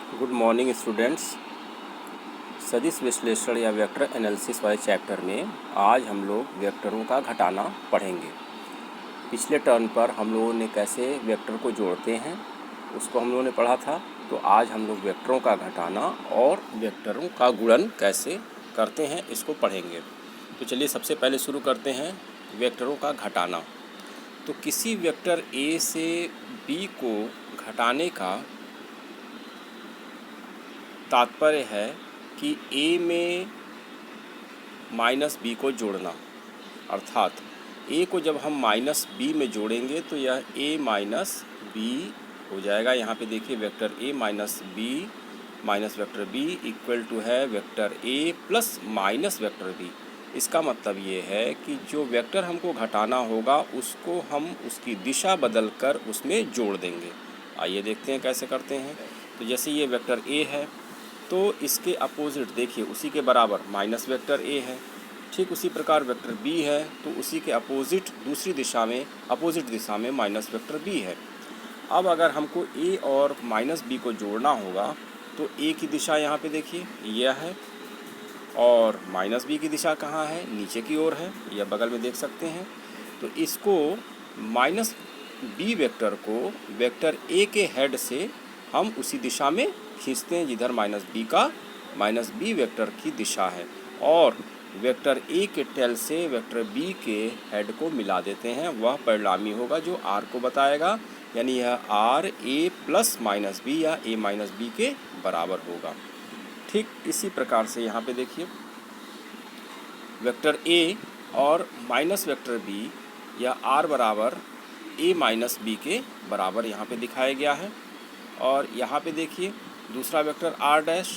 Good morning students. सदिश विश्लेषण या वेक्टर एनालिसिस वाले चैप्टर में आज हम लोग वेक्टरों का घटाना पढ़ेंगे। पिछले टर्न पर हम लोगों ने कैसे वेक्टर को जोड़ते हैं उसको हम लोगों ने पढ़ा था। तो आज हम लोग वेक्टरों का घटाना और वेक्टरों का गुणन कैसे करते हैं इसको पढ़ेंगे। तो चलिए सबसे पहले शुरू करते हैं वेक्टरों का घटाना। तो किसी वेक्टर ए से बी को घटाने का तात्पर्य है कि ए में माइनस बी को जोड़ना, अर्थात ए को जब हम माइनस बी में जोड़ेंगे तो यह ए माइनस बी हो जाएगा। यहाँ पे देखिए vector A minus B minus vector B equal to है vector A plus minus vector B. इसका मतलब ये है कि जो वेक्टर हमको घटाना होगा उसको हम उसकी दिशा बदल कर उसमें जोड़ देंगे। आइए देखते हैं कैसे करते हैं। तो जैसे ये वेक्टर ए है तो इसके अपोजिट देखिए उसी के बराबर माइनस वेक्टर ए है। ठीक उसी प्रकार वेक्टर बी है तो उसी के अपोजिट दूसरी दिशा में अपोजिट दिशा में माइनस वेक्टर बी है। अब अगर हमको ए और माइनस बी को जोड़ना होगा तो ए की दिशा यहाँ पे देखिए यह है और माइनस बी की दिशा कहाँ है, नीचे की ओर है, यह बगल में देख सकते हैं। तो इसको माइनस बी वेक्टर को वेक्टर ए के हेड से हम उसी दिशा में खींचते हैं जिधर माइनस बी वेक्टर की दिशा है, और वेक्टर ए के टेल से वेक्टर बी के हेड को मिला देते हैं। वह परिणामी होगा जो आर को बताएगा, यानी यह R A plus minus B या ए माइनस बी के बराबर होगा। ठीक इसी प्रकार से यहाँ पे देखिए वेक्टर ए और माइनस वेक्टर बी या आर बराबर ए माइनस बी के बराबर यहाँ पे दिखाया गया है। और यहाँ पे देखिए दूसरा vector R dash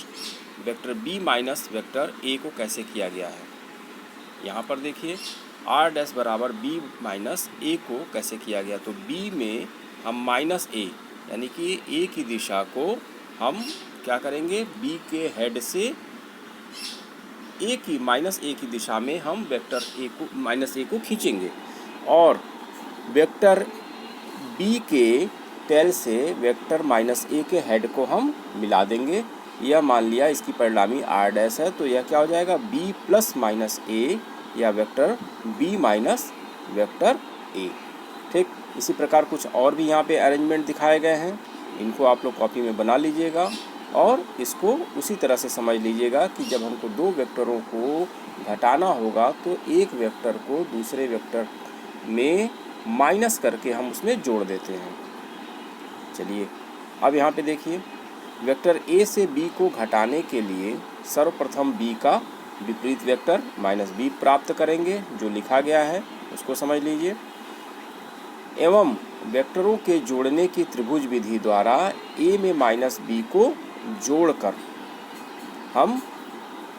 vector B minus vector A को कैसे किया गया है। यहाँ पर देखिए आर डैश बराबर बी माइनस ए को कैसे किया गया। तो बी में हम माइनस ए यानी कि ए की दिशा को हम क्या करेंगे, बी के हेड से ए की माइनस ए की दिशा में हम वेक्टर ए को माइनस ए को खींचेंगे, और वेक्टर बी के टेल से वेक्टर माइनस ए के हेड को हम मिला देंगे। यह मान लिया इसकी परिणामी आर डैश है तो यह क्या हो जाएगा, बी प्लस माइनस ए या vector B minus vector A. ठीक इसी प्रकार कुछ और भी यहाँ पे अरेंजमेंट दिखाए गए हैं, इनको आप लोग कॉपी में बना लीजिएगा और इसको उसी तरह से समझ लीजिएगा कि जब हमको दो वेक्टरों को घटाना होगा तो एक वेक्टर को दूसरे वेक्टर में माइनस करके हम उसमें जोड़ देते हैं। चलिए अब यहाँ पे देखिए वेक्टर ए से बी को घटाने के लिए सर्वप्रथम बी का विपरीत वेक्टर माइनस बी प्राप्त करेंगे, जो लिखा गया है उसको समझ लीजिए। एवं वेक्टरों के जोड़ने की त्रिभुज विधि द्वारा ए में माइनस बी को जोड़कर हम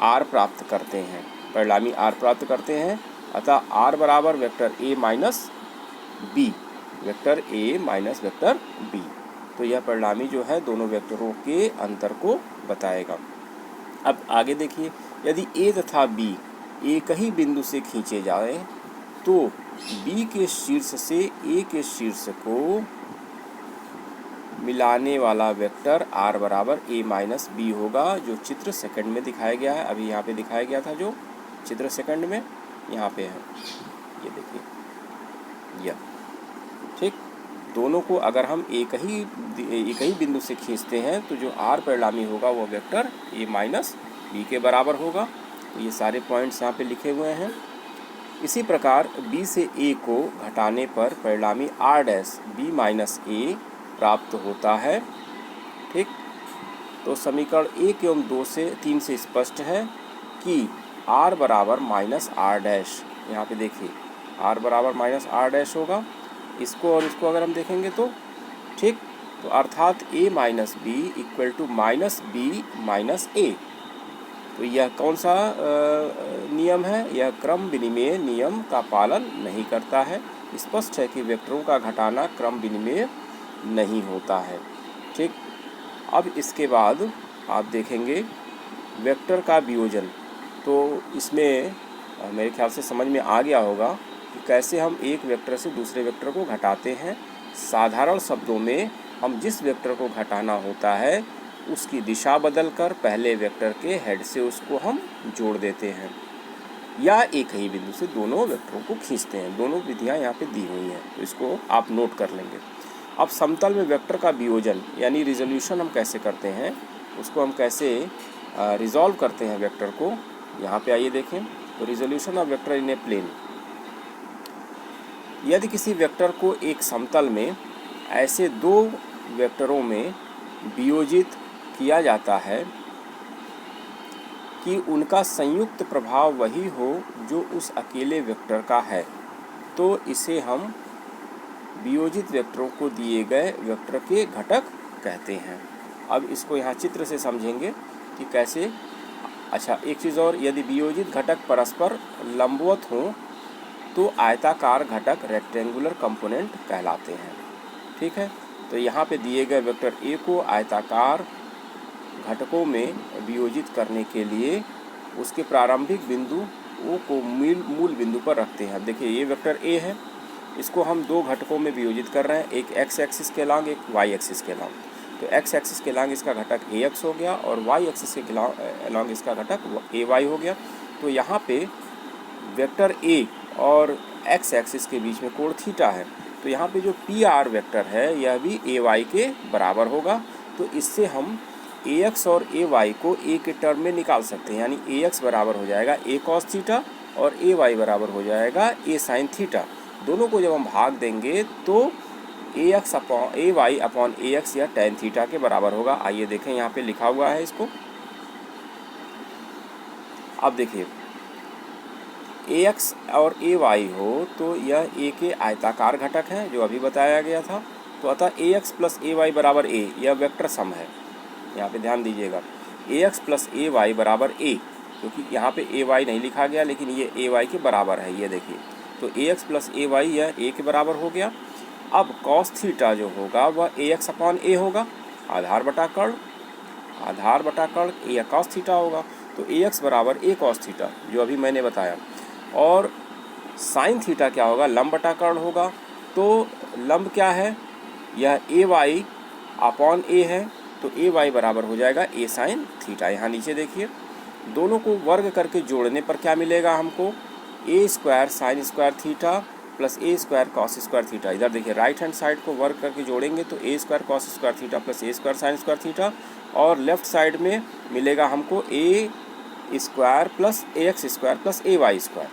आर प्राप्त करते हैं, परिणामी आर प्राप्त करते हैं। अतः आर बराबर vector A minus B vector A minus vector B. तो यह परिणामी जो है दोनों वेक्टरों के अंतर को बताएगा। अब आगे देखिए यदि ए तथा बी एक ही बिंदु से खींचे जाए तो बी के शीर्ष से ए के शीर्ष को मिलाने वाला वेक्टर आर बराबर ए माइनस बी होगा, जो चित्र सेकंड में दिखाया गया है। अभी यहाँ पे दिखाया गया था जो चित्र सेकंड में यहाँ पे है, ये देखिए यह। ठीक दोनों को अगर हम एक ही बिंदु से खींचते हैं तो जो आर परिणामी होगा वो वेक्टर ए माइनस बी के बराबर होगा। तो ये सारे पॉइंट्स यहाँ पे लिखे हुए हैं। इसी प्रकार बी से ए को घटाने पर परिणामी आर डैश बी माइनस ए प्राप्त होता है। ठीक तो समीकरण 1 एवं 2 से 3 से स्पष्ट है कि आर बराबर माइनस आर डैश, यहाँ पे देखिए आर बराबर माइनस आर डैश होगा। इसको और इसको अगर हम देखेंगे तो ठीक तो अर्थात A minus B equal to minus B minus A. तो यह कौन सा नियम है, यह क्रम विनिमेय नियम का पालन नहीं करता है। स्पष्ट है कि वेक्टरों का घटाना क्रम विनिमेय नहीं होता है। ठीक अब इसके बाद आप देखेंगे वेक्टर का वियोजन। तो इसमें मेरे ख्याल से समझ में आ गया होगा कि कैसे हम एक वेक्टर से दूसरे वेक्टर को घटाते हैं। साधारण शब्दों में हम जिस वेक्टर को घटाना होता है उसकी दिशा बदलकर पहले वेक्टर के हेड से उसको हम जोड़ देते हैं, या एक ही बिंदु से दोनों वेक्टरों को खींचते हैं। दोनों विधियां यहाँ पे दी हुई हैं, तो इसको आप नोट कर लेंगे। अब समतल में वेक्टर का वियोजन यानी रिजोल्यूशन हम कैसे करते हैं, उसको हम कैसे रिजॉल्व करते हैं वेक्टर को, यहाँ पे आइए देखें। तो resolution of vector in a plane, यदि किसी वेक्टर को एक समतल में ऐसे दो वेक्टरों में वियोजित किया जाता है कि उनका संयुक्त प्रभाव वही हो जो उस अकेले वेक्टर का है, तो इसे हम वियोजित वेक्टरों को दिए गए वेक्टर के घटक कहते हैं। अब इसको यहाँ चित्र से समझेंगे कि कैसे। अच्छा, एक चीज़ और, यदि वियोजित घटक परस्पर लंबवत हों तो आयताकार घटक रेक्टेंगुलर कंपोनेंट कहलाते हैं। ठीक है, तो यहाँ पे दिए गए वेक्टर ए को आयताकार घटकों में वियोजित करने के लिए उसके प्रारंभिक बिंदु ओ को मूल बिंदु पर रखते हैं। अब देखिए, ये वेक्टर ए है, इसको हम दो घटकों में वियोजित कर रहे हैं, एक एक्स एक्सिस के लॉन्ग, एक वाई एक्सिस के लॉन्ग। तो एक्स एक्सिस के लॉन्ग इसका घटक ए एक्स हो गया और वाई एक्सिस के लॉन्ग इसका घटक ए वाई हो गया। तो यहाँ पे वेक्टर ए और एक्स एक्सिस के बीच में कोण थीटा है, तो यहाँ पे जो पी आर वेक्टर है यह भी ए वाई के बराबर होगा। तो इससे हम ए एक्स और ए वाई को ए के टर्म में निकाल सकते हैं, यानी ए एक्स बराबर हो जाएगा ए कॉस थीटा और ए वाई बराबर हो जाएगा ए साइन थीटा। दोनों को जब हम भाग देंगे तो ए एक्स अपॉन ए वाई अपॉन ए एक्स या टेन थीटा के बराबर होगा। आइए देखें, यहाँ पे लिखा हुआ है इसको। अब देखिए, ए एक्स और ए वाई हो तो यह ए के आयताकार घटक हैं जो अभी बताया गया था। तो अतः ए एक्स प्लस ए वाई बराबर ए, यह वेक्टर सम है। यहाँ पे ध्यान दीजिएगा, ए एक्स प्लस ए वाई बराबर ए, क्योंकि यहाँ पे ए वाई नहीं लिखा गया लेकिन ये ए वाई के बराबर है, ये देखिए। तो ए एक्स प्लस ए वाई यह ए के बराबर हो गया। अब कॉस थीटा जो होगा वह ए एक्स अपॉन ए होगा, आधार बटा कर्ण या कॉस थीटा होगा। तो ए एक्स बराबर ए कॉस थीटा जो अभी मैंने बताया, और साइन थीटा क्या होगा, लंब बटा कर्ण होगा। तो लंब क्या है, यह ए वाई अपॉन ए है, तो ए वाई बराबर हो जाएगा ए साइन थीटा। यहाँ नीचे देखिए, दोनों को वर्ग करके जोड़ने पर क्या मिलेगा हमको, A square sine square theta plus A square cos square theta. इधर देखिए, राइट हैंड साइड को वर्ग करके जोड़ेंगे तो A square cos square theta plus A square sine square theta, और लेफ्ट साइड में मिलेगा हमको A square plus A X square plus A Y square.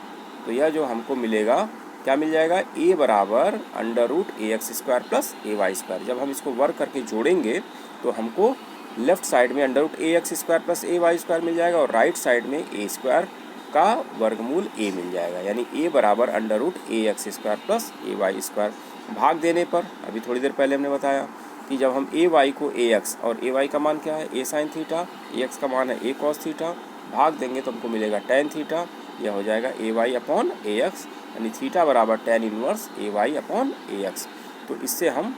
तो यह जो हमको मिलेगा, क्या मिल जाएगा, ए बराबर under root A X square plus A Y square. जब हम इसको वर्ग करके जोड़ेंगे तो हमको लेफ्ट साइड में under root A X square plus A Y square मिल जाएगा और राइट साइड में ए स्क्वायर का वर्गमूल ए मिल जाएगा, यानी ए बराबर under root A X square plus A Y square. भाग देने पर, अभी थोड़ी देर पहले हमने बताया कि जब हम ए वाई को ए एक्स, और ए वाई का मान क्या है, ए साइन थीटा, ए एक्स का मान है ए कॉस थीटा, भाग देंगे तो हमको मिलेगा टेन थीटा। यह हो जाएगा ए वाई अपॉन ए एक्स, यानी थीटा बराबर टेन इनवर्स ए वाई अपॉन ए एक्स। तो इससे हम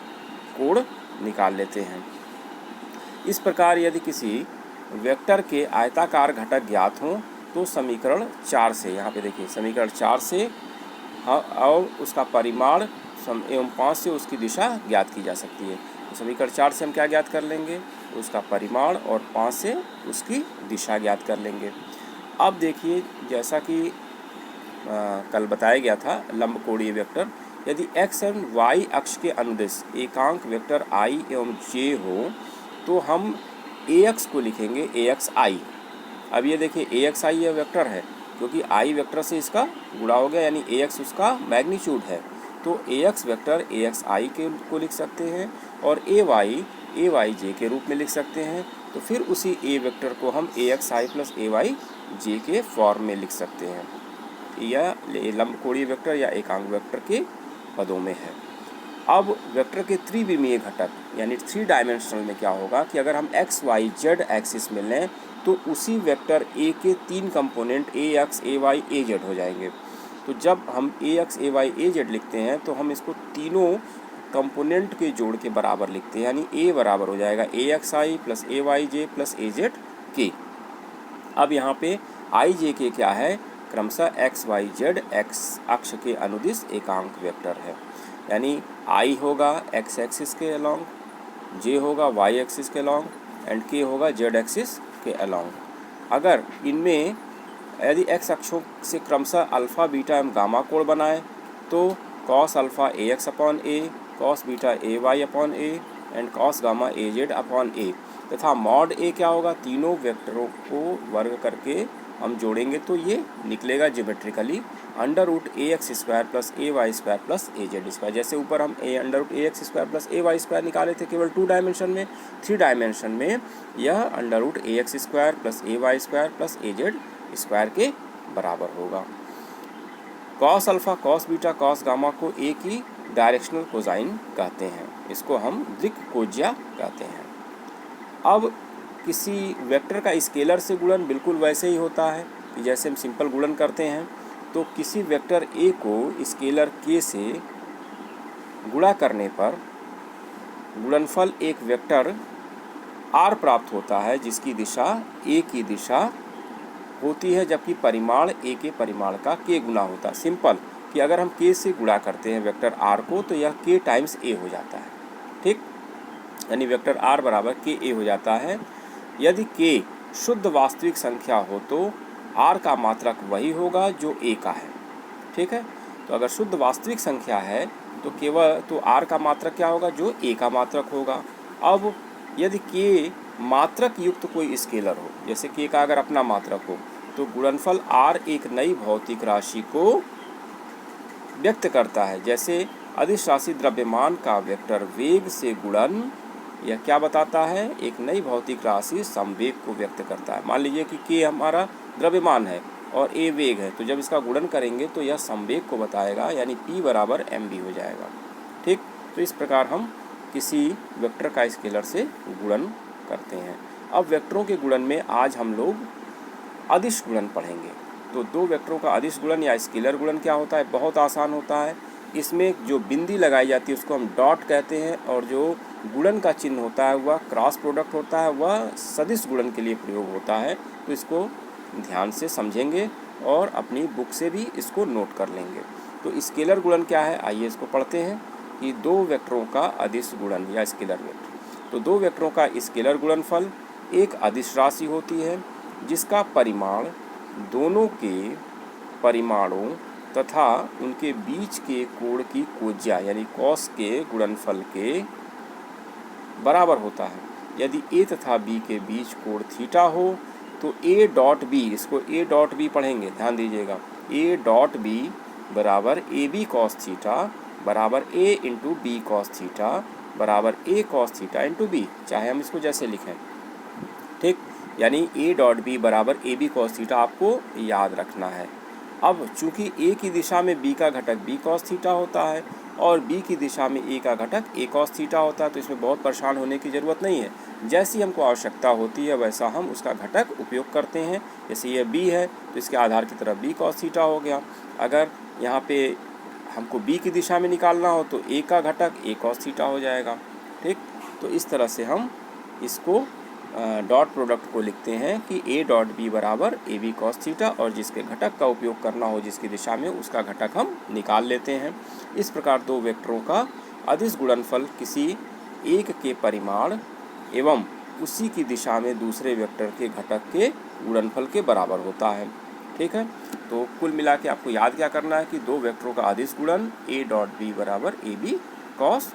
कोण निकाल लेते हैं। इस प्रकार यदि किसी वेक्टर के आयताकार घटक ज्ञात हों तो समीकरण 4 से, यहाँ पे देखिए समीकरण 4 से और उसका परिमाण एवं 5 से उसकी दिशा ज्ञात की जा सकती है। तो समीकरण 4 से हम क्या ज्ञात कर लेंगे, उसका परिमाण, और 5 से उसकी दिशा ज्ञात कर लेंगे। अब देखिए, जैसा कि कल बताया गया था, लंबकोणीय वेक्टर यदि x एवं y अक्ष के अनुदिश एकांक वेक्टर i एवं j हो तो हम ax को लिखेंगे axi। अब ये देखिए axi यह वेक्टर है क्योंकि i वेक्टर से इसका गुणा हो गया, यानी ax उसका मैग्नीट्यूड है। तो ax वेक्टर axi को लिख सकते हैं और ayj के रूप में लिख सकते हैं। तो फिर उसी a वेक्टर को हम axi प्लस ayj के फॉर्म में लिख सकते हैं। यह लंबकोणीय वेक्टर या एकांक वेक्टर के पदों में है। अब वेक्टर के त्रिविमीय घटक यानी 3 डायमेंशनल में क्या होगा कि अगर हम एक्स वाई जेड एक्सिस में लें तो उसी वेक्टर ए के 3 component A X A Y A Z हो जाएंगे। तो जब हम A X A Y A Z लिखते हैं तो हम इसको तीनों कंपोनेंट के जोड़ के बराबर लिखते हैं, यानी ए बराबर हो जाएगा ए X I plus A Y J plus A Z के। अब यहाँ पे आई जे के क्या है, क्रमशः एक्स वाई जेड एक्स अक्ष के अनुदिश एकांक वेक्टर है, यानी आई होगा एक्स एक्सिस के अलॉन्ग, जे होगा वाई एक्सिस के अलॉन्ग, एंड k होगा z एक्सिस के अलोंग। अगर इनमें यदि x अक्षों से क्रमशः अल्फ़ा बीटा एवं गामा कोण बनाए तो cos alpha ax upon a, cos beta ay upon a and cos gamma az upon a, तथा मॉड a क्या होगा, तीनों वेक्टरों को वर्ग करके हम जोड़ेंगे तो ये निकलेगा geometrically under root A X square plus A Y square plus A Z square. जैसे ऊपर हम under root A X square plus A Y square निकाले थे केवल 2 डायमेंशन में, 3 डायमेंशन में यह under root A X square plus A Y square plus A Z square के बराबर होगा। Cos alpha cos beta cos gamma को ए की डायरेक्शनल कोसाइन कहते हैं, इसको हम दिक्कोज्या कहते हैं। अब किसी वेक्टर का स्केलर से गुणन बिल्कुल वैसे ही होता है कि जैसे हम सिंपल गुणन करते हैं, तो किसी वेक्टर ए को स्केलर के से गुणा करने पर गुणनफल एक वेक्टर आर प्राप्त होता है जिसकी दिशा ए की दिशा होती है, जबकि परिमाण ए के परिमाण का के गुना होता है। सिंपल कि अगर हम के से गुणा करते हैं वेक्टर आर को तो यह के टाइम्स ए हो जाता है, ठीक, यानी वेक्टर आर बराबर के ए हो जाता है। यदि के शुद्ध वास्तविक संख्या हो तो आर का मात्रक वही होगा जो ए का है, ठीक है। तो अगर शुद्ध वास्तविक संख्या है तो केवल तो आर का मात्रक क्या होगा, जो ए का मात्रक होगा। अब यदि के मात्रक युक्त कोई स्केलर हो, जैसे के का अगर अपना मात्रक हो, तो गुणनफल आर एक नई भौतिक राशि को व्यक्त करता है। जैसे अदिश राशि द्रव्यमान का वेक्टर वेग से गुणन यह क्या बताता है, एक नई भौतिक राशि संवेग को व्यक्त करता है। मान लीजिए कि के हमारा द्रव्यमान है और ए वेग है, तो जब इसका गुणन करेंगे तो यह संवेग को बताएगा, यानी P बराबर mv हो जाएगा, ठीक। तो इस प्रकार हम किसी वेक्टर का स्केलर से गुणन करते हैं। अब वेक्टरों के गुणन में आज हम लोग अदिश गुणन पढ़ेंगे। तो दो वेक्टरों का अदिश गुणन या स्केलर गुणन क्या होता है, बहुत आसान होता है। इसमें जो बिंदी लगाई जाती है उसको हम डॉट कहते हैं, और जो गुणन का चिन्ह होता है वह क्रॉस प्रोडक्ट होता है, वह सदिश गुणन के लिए प्रयोग होता है। तो इसको ध्यान से समझेंगे और अपनी बुक से भी इसको नोट कर लेंगे। तो स्केलर गुणन क्या है, आइए इसको पढ़ते हैं कि दो वेक्टरों का अदिश गुणन या स्केलर वेक्टर। तो दो वेक्टरों का स्केलर गुणनफल एक अदिश राशि होती है जिसका परिमाण दोनों के परिमाणों तथा उनके बीच के कोण की कोज्या यानी कॉस के गुणनफल के बराबर होता है। यदि ए तथा बी के बीच कोण थीटा हो तो ए डॉट बी, इसको ए डॉट बी पढ़ेंगे, ध्यान दीजिएगा, ए डॉट बी बराबर ए बी कॉस थीटा बराबर ए इंटू बी कॉस थीटा बराबर ए कॉस थीटा इंटू बी, चाहे हम इसको जैसे लिखें, ठीक। यानी ए डॉट बी बराबर ए बी कॉस थीटा आपको याद रखना है। अब चूंकि ए की दिशा में बी का घटक बी कॉस थीटा होता है और बी की दिशा में ए का घटक ए कॉस थीटा होता है, तो इसमें बहुत परेशान होने की ज़रूरत नहीं है। जैसी हमको आवश्यकता होती है वैसा हम उसका घटक उपयोग करते हैं। जैसे ये बी है तो इसके आधार की तरफ बी कॉस थीटा हो गया। अगर यहाँ पे हमको बी की दिशा में निकालना हो तो ए का घटक ए कॉस थीटा हो जाएगा, ठीक। तो इस तरह से हम इसको डॉट प्रोडक्ट को लिखते हैं कि ए डॉट बी बराबर ए बी कॉस थीटा, और जिसके घटक का उपयोग करना हो जिसकी दिशा में उसका घटक हम निकाल लेते हैं। इस प्रकार दो वेक्टरों का अदिश गुणनफल किसी एक के परिमाण एवं उसी की दिशा में दूसरे वेक्टर के घटक के गुणनफल के बराबर होता है, ठीक है। तो कुल मिला के आपको याद क्या करना है कि दो वेक्टरों का अदिश गुणन ए डॉट बी बराबर ए बी कॉस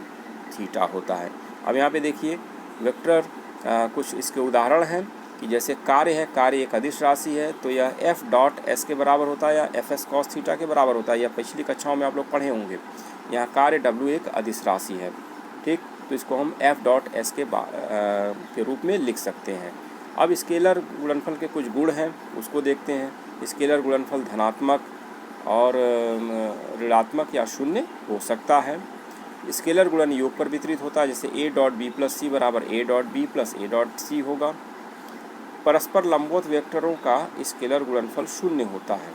थीटा होता है। अब यहाँ पे देखिए वेक्टर कुछ इसके उदाहरण हैं कि जैसे कार्य है, कार्य एक अदिश राशि है तो यह एफ डॉट एस के बराबर होता है या एफ एस कॉस थीटा के बराबर होता है, यह पिछली कक्षाओं में आप लोग पढ़े होंगे। यहाँ कार्य डब्ल्यू एक अदिश राशि है, ठीक। तो इसको हम एफ डॉट एस के रूप में लिख सकते हैं। अब स्केलर गुणनफल के कुछ गुण हैं उसको देखते हैं। स्केलर गुणनफल धनात्मक और ऋणात्मक या शून्य हो सकता है। स्केलर गुणन योग पर वितरित होता है, जैसे A dot B plus C बराबर A dot B plus A dot C होगा। परस्पर लंबवत वेक्टरों का स्केलर गुणनफल शून्य होता है।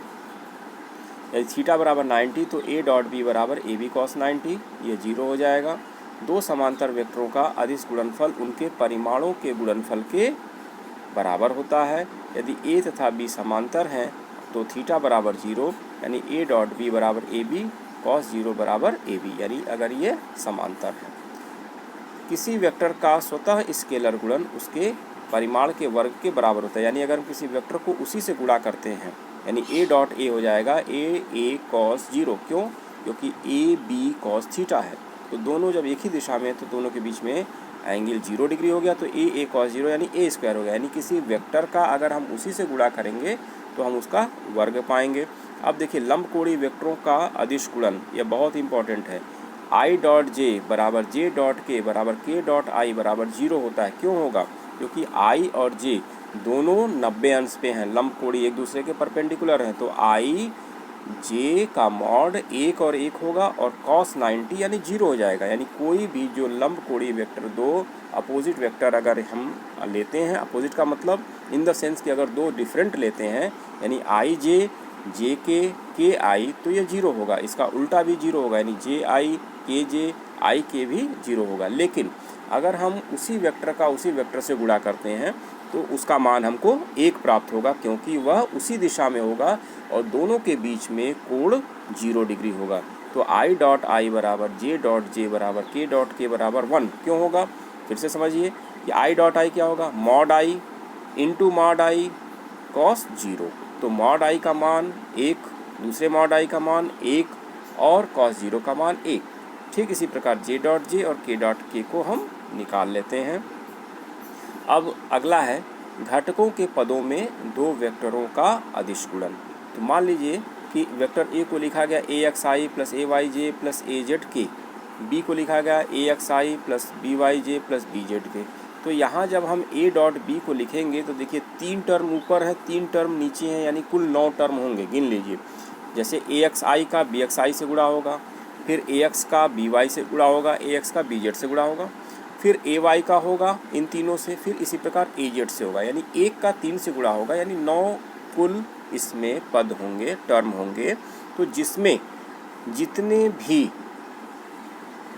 यदि थीटा बराबर 90 तो ए डॉट बी बराबर ए बी कॉस 90, ये 0 हो जाएगा। दो समांतर वेक्टरों का अदिश गुणनफल उनके परिमाणों के गुणनफल के बराबर होता है। यदि ए तथा बी समांतर हैं तो थीटा बराबर 0, यानी ए डॉट बी बराबर ए बी कॉस 0 बराबर ए बी, यानी अगर ये समांतर है। किसी वेक्टर का स्वतः स्केलर गुणन उसके परिमाण के वर्ग के बराबर होता है। यानी अगर हम किसी वेक्टर को उसी से गुणा करते हैं, यानी a डॉट ए हो जाएगा a कॉस 0। क्यों? क्योंकि a b कॉस थीटा है। तो दोनों जब एक ही दिशा में, तो दोनों के बीच में एंगल 0 डिग्री हो गया, तो a कॉस 0 यानी a स्क्वायर हो गया। यानी किसी वेक्टर का अगर हम उसी से गुणा करेंगे तो हम उसका वर्ग पाएंगे। अब देखिए लंबकोणीय वेक्टरों का अदिश गुणन, यह बहुत इंपॉर्टेंट है। आई डॉट जे बराबर जे डॉट के बराबर के डॉट आई बराबर 0 होता है। क्यों होगा? क्योंकि आई और जे दोनों 90 अंश पे हैं, लंबकोणीय एक दूसरे के परपेंडिकुलर हैं। तो आई जे का मॉड 1 और 1 होगा और कॉस 90 यानी 0 हो जाएगा। यानी कोई भी जो लंबकोणीय वेक्टर, दो अपोजिट वेक्टर अगर हम लेते हैं, अपोजिट का मतलब इन द सेंस कि अगर दो डिफरेंट लेते हैं, यानी आई जे के आई, तो ये 0 होगा। इसका उल्टा भी 0 होगा, यानी जे आई के जे आई के भी 0 होगा। लेकिन अगर हम उसी वेक्टर का उसी वेक्टर से गुणा करते हैं तो उसका मान हमको 1 प्राप्त होगा, क्योंकि वह उसी दिशा में होगा और दोनों के बीच में कोण 0 डिग्री होगा। तो आई डॉट आई बराबर जे डॉट जे बराबर के डॉट के बराबर 1 क्यों होगा? फिर से समझिए कि आई डॉट आई क्या होगा? Mod I into mod I cos 0। तो मॉड आई का मान 1, दूसरे मॉड आई का मान 1 और कॉस 0 का मान 1। ठीक इसी प्रकार जे डॉट जे और के डॉट के को हम निकाल लेते हैं। अब अगला है घटकों के पदों में दो वेक्टरों का अदिश गुणन। तो मान लीजिए कि वेक्टर ए को लिखा गया ए X I plus A Y J plus A Z के, बी को लिखा गया ए X I plus B Y J plus B Z के। तो यहाँ जब हम ए डॉट बी को लिखेंगे तो देखिए 3 टर्म ऊपर है, 3 टर्म नीचे हैं, यानी कुल 9 टर्म होंगे। गिन लीजिए, जैसे ए एक्स आई का बी एक्स आई से गुणा होगा, फिर ए एक्स का बी वाई से गुणा होगा, ए एक्स का बी जेड से गुणा होगा, फिर ए वाई का होगा इन तीनों से, फिर इसी प्रकार ए जेड से होगा, यानी 1 का 3 से गुणा होगा, यानी 9 कुल इसमें पद होंगे, टर्म होंगे। तो जिसमें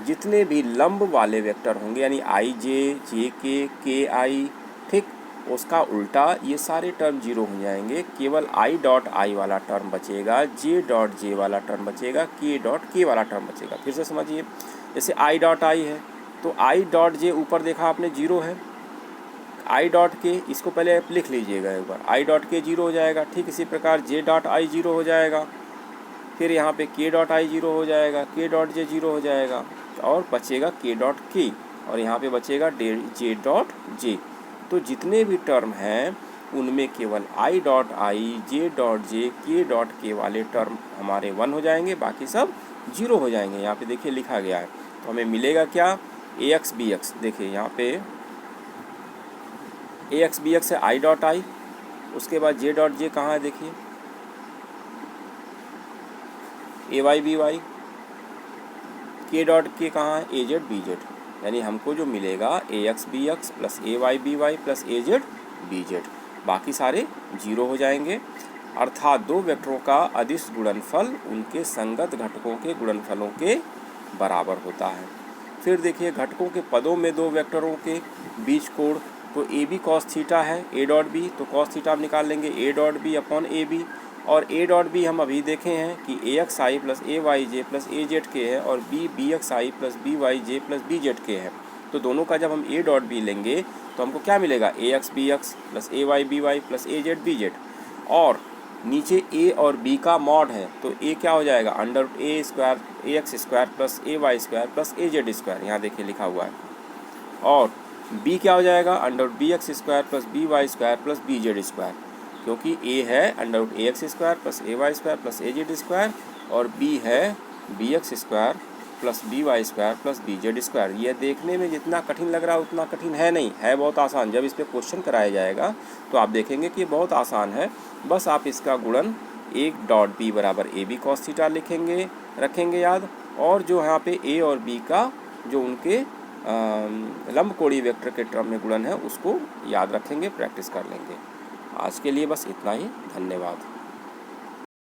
जितने भी लंब वाले वेक्टर होंगे, यानी आई जे के आई, ठीक, उसका उल्टा ये सारे टर्म 0 हो जाएंगे। केवल आई डॉट आई वाला टर्म बचेगा, जे डॉट जे वाला टर्म बचेगा, के डॉट के वाला टर्म बचेगा। फिर से समझिए, जैसे आई डॉट आई है तो आई डॉट जे ऊपर देखा आपने 0 है, आई डॉट के इसको पहले आप लिख लीजिएगा एक बार, आई डॉट के 0 हो जाएगा। ठीक इसी प्रकार जे डॉट आई 0 हो जाएगा, फिर यहाँ पे के डॉट आई 0 हो जाएगा, के डॉट जे 0 हो जाएगा और बचेगा के डॉट के, और यहाँ पे बचेगा जे डॉट जे। तो जितने भी टर्म हैं उनमें केवल I dot I, J dot J, के डॉट के वाले टर्म हमारे 1 हो जाएंगे, बाकी सब 0 हो जाएंगे। यहाँ पे देखिए लिखा गया है। तो हमें मिलेगा क्या? ए एक्स बी एक्स, देखिए यहाँ पे ए एक्स बी एक्स है आई डॉट आई, उसके बाद जे डॉट जे कहाँ है देखिए, ए वाई बी वाई, के डॉट के कहाँ है, ए जेड बी जेड। यानी हमको जो मिलेगा ए x B x plus A Y B Y plus A Z B Z, बाकी सारे 0 हो जाएंगे। अर्थात दो वेक्टरों का अदिश गुणनफल उनके संगत घटकों के गुणनफलों के बराबर होता है। फिर देखिए घटकों के पदों में दो वेक्टरों के बीच कोण, तो ए बी कॉस थीटा है, ए डॉट बी, तो कॉस थीटा हम निकाल लेंगे A dot B upon A B, और ए डॉट बी हम अभी देखे हैं कि A X I plus A Y J plus A Z K है, और B X I plus B Y J plus B Z K है। तो दोनों का जब हम ए डॉट बी लेंगे तो हमको क्या मिलेगा? ए x B x plus A Y B Y plus A Z B Z, और नीचे ए और बी का मॉड है, तो ए क्या हो जाएगा? Under A square A X square plus A Y square plus A Z square, यहाँ देखिए लिखा हुआ है। और बी क्या हो जाएगा? Under B X square plus B Y square plus B Z square, क्योंकि ए है under A X square plus A Y square plus A Z square, और बी है B X square plus B Y square plus B Z square. यह देखने में जितना कठिन लग रहा है उतना कठिन है नहीं, है बहुत आसान। जब इस पर क्वेश्चन कराया जाएगा तो आप देखेंगे कि बहुत आसान है। बस आप इसका गुणन एक डॉट बी बराबर ए बी कॉस थीटा लिखेंगे, रखेंगे याद, और जो यहाँ पे ए और बी का जो उनके लंबकोणीय वेक्टर के टर्म में गुणन है उसको याद रखेंगे, प्रैक्टिस कर लेंगे। आज के लिए बस इतना ही, धन्यवाद।